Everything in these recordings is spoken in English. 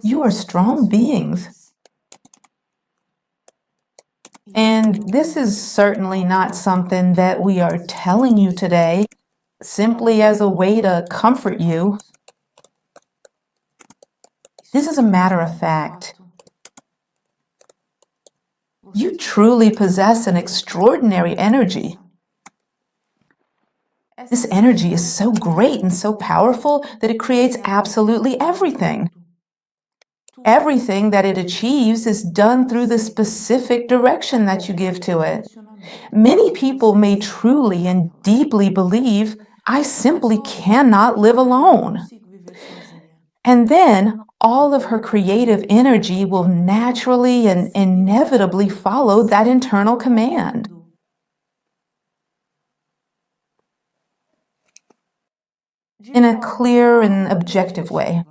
You are strong beings. And this is certainly not something that we are telling you today simply as a way to comfort you. This is a matter of fact. You truly possess an extraordinary energy. This energy is so great and so powerful that it creates absolutely everything. Everything that it achieves is done through the specific direction that you give to it. Many people may truly and deeply believe, I simply cannot live alone. And then all of her creative energy will naturally and inevitably follow that internal command. In a clear and objective way.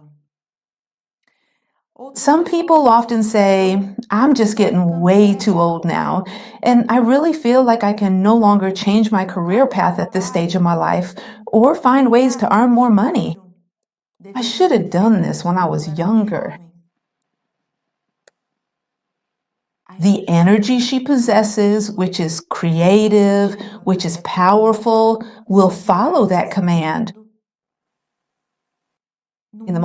Some people often say, I'm just getting way too old now, and I really feel like I can no longer change my career path at this stage of my life or find ways to earn more money. I should have done this when I was younger. The energy she possesses, which is creative, which is powerful, will follow that command. In the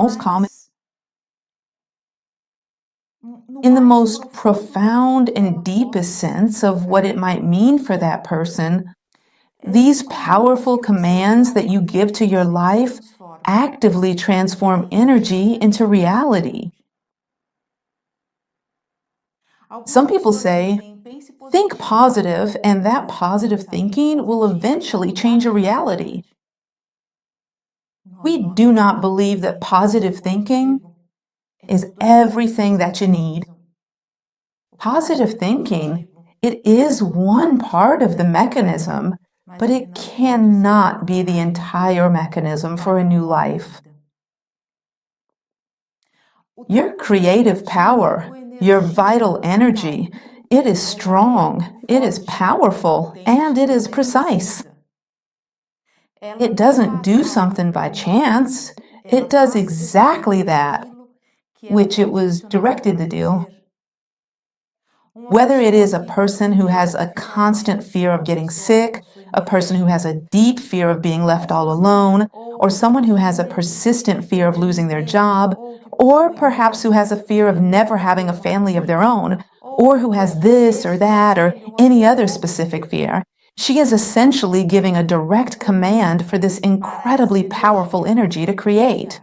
most profound and deepest sense of what it might mean for that person, these powerful commands that you give to your life actively transform energy into reality. Some people say, think positive, and that positive thinking will eventually change your reality. We do not believe that positive thinking is everything that you need. Positive thinking, it is one part of the mechanism, but it cannot be the entire mechanism for a new life. Your creative power, your vital energy, it is strong, it is powerful, and it is precise. It doesn't do something by chance. It does exactly that, which it was directed to do. Whether it is a person who has a constant fear of getting sick, a person who has a deep fear of being left all alone, or someone who has a persistent fear of losing their job, or perhaps who has a fear of never having a family of their own, or who has this or that or any other specific fear, she is essentially giving a direct command for this incredibly powerful energy to create.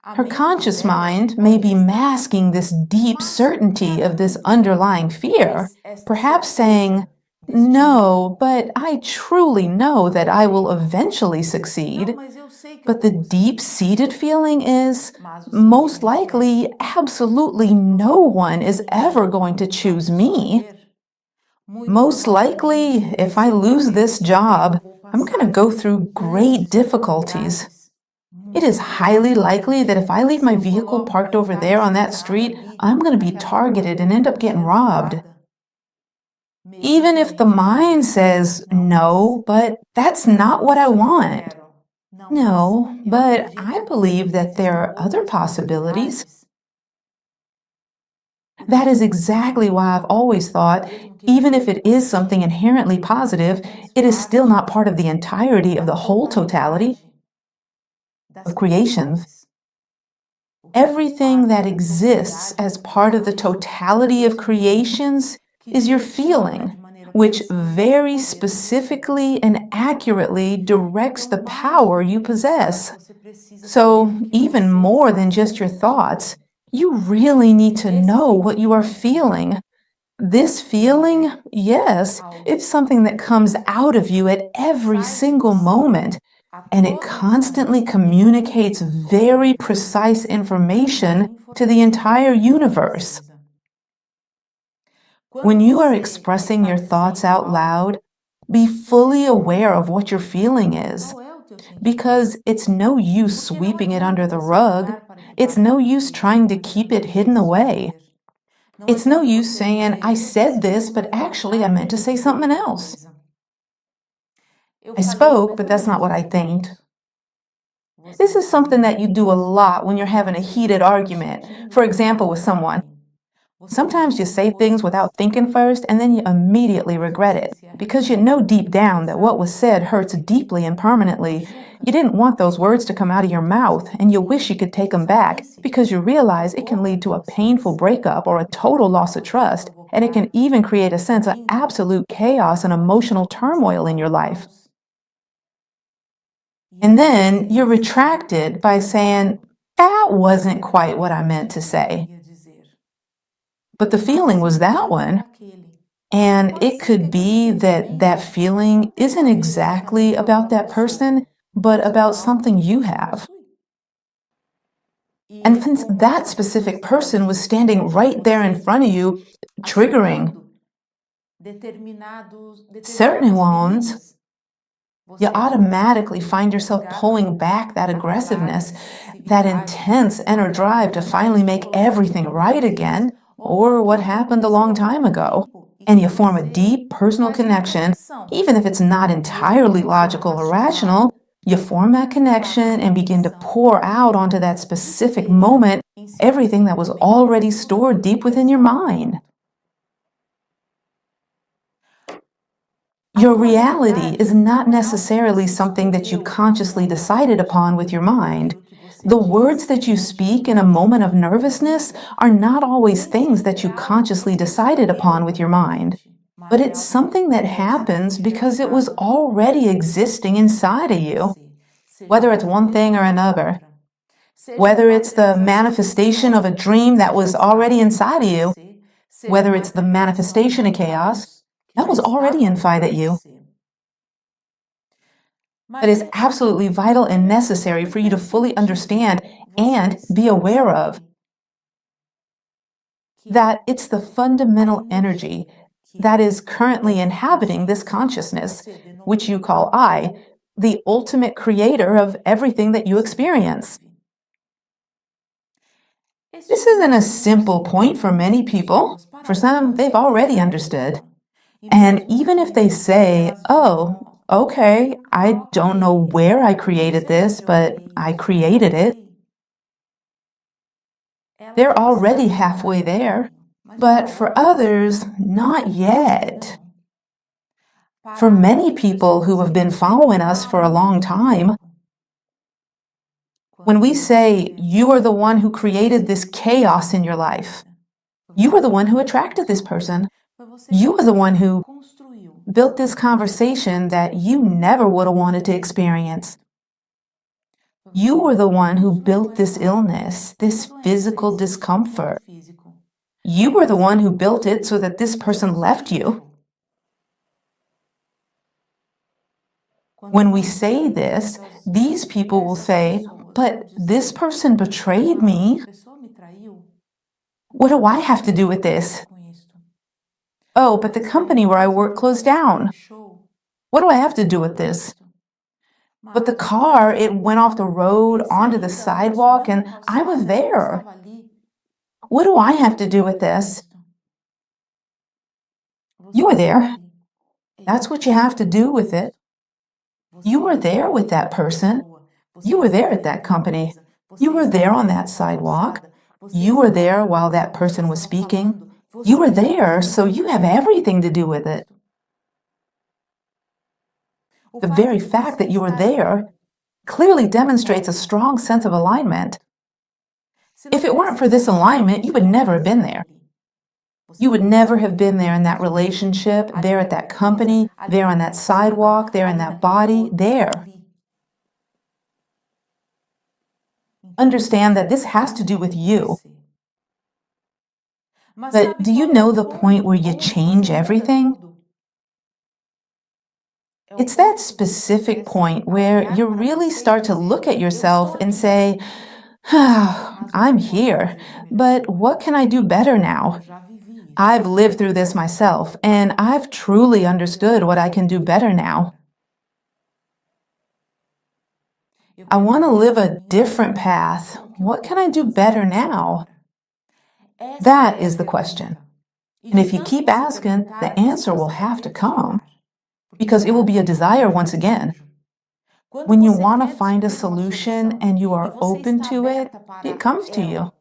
Her conscious mind may be masking this deep certainty of this underlying fear, perhaps saying, no, but I truly know that I will eventually succeed. But the deep-seated feeling is, most likely, absolutely no one is ever going to choose me. Most likely, if I lose this job, I'm going to go through great difficulties. It is highly likely that if I leave my vehicle parked over there on that street, I'm going to be targeted and end up getting robbed. Even if the mind says, no, but that's not what I want. No, but I believe that there are other possibilities. That is exactly why I've always thought, even if it is something inherently positive, it is still not part of the entirety of the whole totality of creations. Everything that exists as part of the totality of creations is your feeling, which very specifically and accurately directs the power you possess. So, even more than just your thoughts, you really need to know what you are feeling. This feeling, yes, it's something that comes out of you at every single moment, and it constantly communicates very precise information to the entire universe. When you are expressing your thoughts out loud, be fully aware of what your feeling is, because it's no use sweeping it under the rug. It's no use trying to keep it hidden away. It's no use saying, I said this, but actually I meant to say something else. I spoke, but that's not what I think. This is something that you do a lot when you're having a heated argument, for example, with someone. Sometimes you say things without thinking first, and then you immediately regret it, because you know deep down that what was said hurts deeply and permanently. You didn't want those words to come out of your mouth, and you wish you could take them back, because you realize it can lead to a painful breakup or a total loss of trust, and it can even create a sense of absolute chaos and emotional turmoil in your life. And then you're retracted by saying, that wasn't quite what I meant to say. But the feeling was that one. And it could be that that feeling isn't exactly about that person, but about something you have. And since that specific person was standing right there in front of you, triggering certain wounds, you automatically find yourself pulling back that aggressiveness, that intense inner drive to finally make everything right again, or what happened a long time ago. And you form a deep personal connection, even if it's not entirely logical or rational. You form that connection and begin to pour out onto that specific moment everything that was already stored deep within your mind. Your reality is not necessarily something that you consciously decided upon with your mind. The words that you speak in a moment of nervousness are not always things that you consciously decided upon with your mind. But it's something that happens because it was already existing inside of you, whether it's one thing or another. Whether it's the manifestation of a dream that was already inside of you, whether it's the manifestation of chaos, that was already inside of you. It is absolutely vital and necessary for you to fully understand and be aware of that it's the fundamental energy that is currently inhabiting this consciousness, which you call I, the ultimate creator of everything that you experience. This isn't a simple point for many people. For some, they've already understood. And even if they say, oh, okay, I don't know where I created this, but I created it, they're already halfway there. But for others, not yet. For many people who have been following us for a long time, when we say, you are the one who created this chaos in your life, you are the one who attracted this person, you are the one who built this conversation that you never would have wanted to experience. You were the one who built this illness, this physical discomfort. You were the one who built it so that this person left you. When we say this, these people will say, but this person betrayed me. What do I have to do with this? Oh, but the company where I work closed down. What do I have to do with this? But the car, it went off the road onto the sidewalk and I was there. What do I have to do with this? You were there. That's what you have to do with it. You were there with that person. You were there at that company. You were there on that sidewalk. You were there while that person was speaking. You were there, so you have everything to do with it. The very fact that you were there clearly demonstrates a strong sense of alignment. If it weren't for this alignment, you would never have been there. You would never have been there in that relationship, there at that company, there on that sidewalk, there in that body, there. Understand that this has to do with you. But do you know the point where you change everything? It's that specific point where you really start to look at yourself and say, I'm here, but what can I do better now? I've lived through this myself, and I've truly understood what I can do better now. I want to live a different path. What can I do better now? That is the question. And if you keep asking, the answer will have to come, because it will be a desire once again. When you want to find a solution and you are open to it, it comes to you.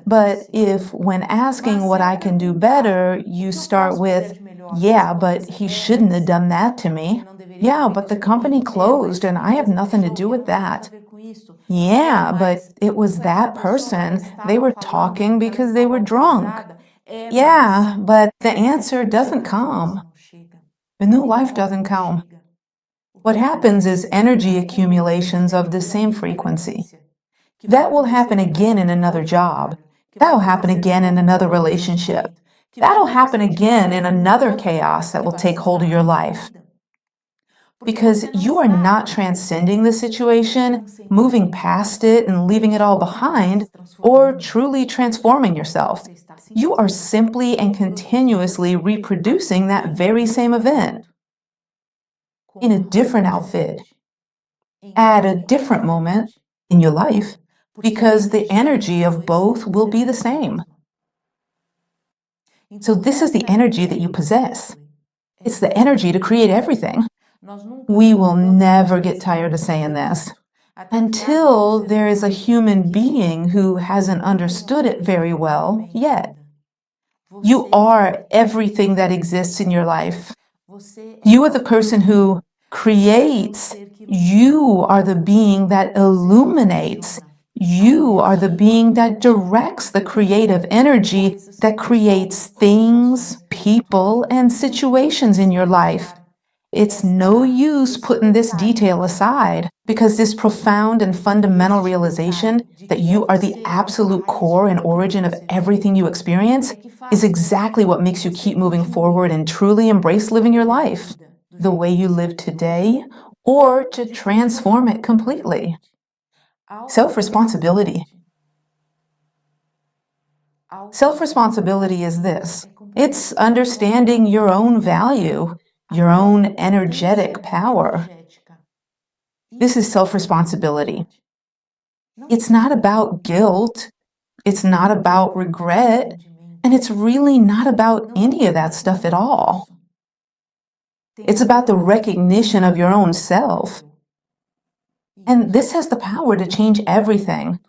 But if, when asking what I can do better, you start with, yeah, but he shouldn't have done that to me. Yeah, but the company closed and I have nothing to do with that. Yeah, but it was that person. They were talking because they were drunk. Yeah, but the answer doesn't come. The new life doesn't come. What happens is energy accumulations of the same frequency. That will happen again in another job. That'll happen again in another relationship. That'll happen again in another chaos that will take hold of your life. Because you are not transcending the situation, moving past it and leaving it all behind, or truly transforming yourself. You are simply and continuously reproducing that very same event in a different outfit, at a different moment in your life, because the energy of both will be the same. So this is the energy that you possess. It's the energy to create everything. We will never get tired of saying this until there is a human being who hasn't understood it very well yet. You are everything that exists in your life. You are the person who creates. You are the being that illuminates. You are the being that directs the creative energy that creates things, people, and situations in your life. It's no use putting this detail aside, because this profound and fundamental realization that you are the absolute core and origin of everything you experience is exactly what makes you keep moving forward and truly embrace living your life the way you live today, or to transform it completely. Self-responsibility. Self-responsibility is this. It's understanding your own value, your own energetic power. This is self-responsibility. It's not about guilt. It's not about regret. And it's really not about any of that stuff at all. It's about the recognition of your own self. And this has the power to change everything.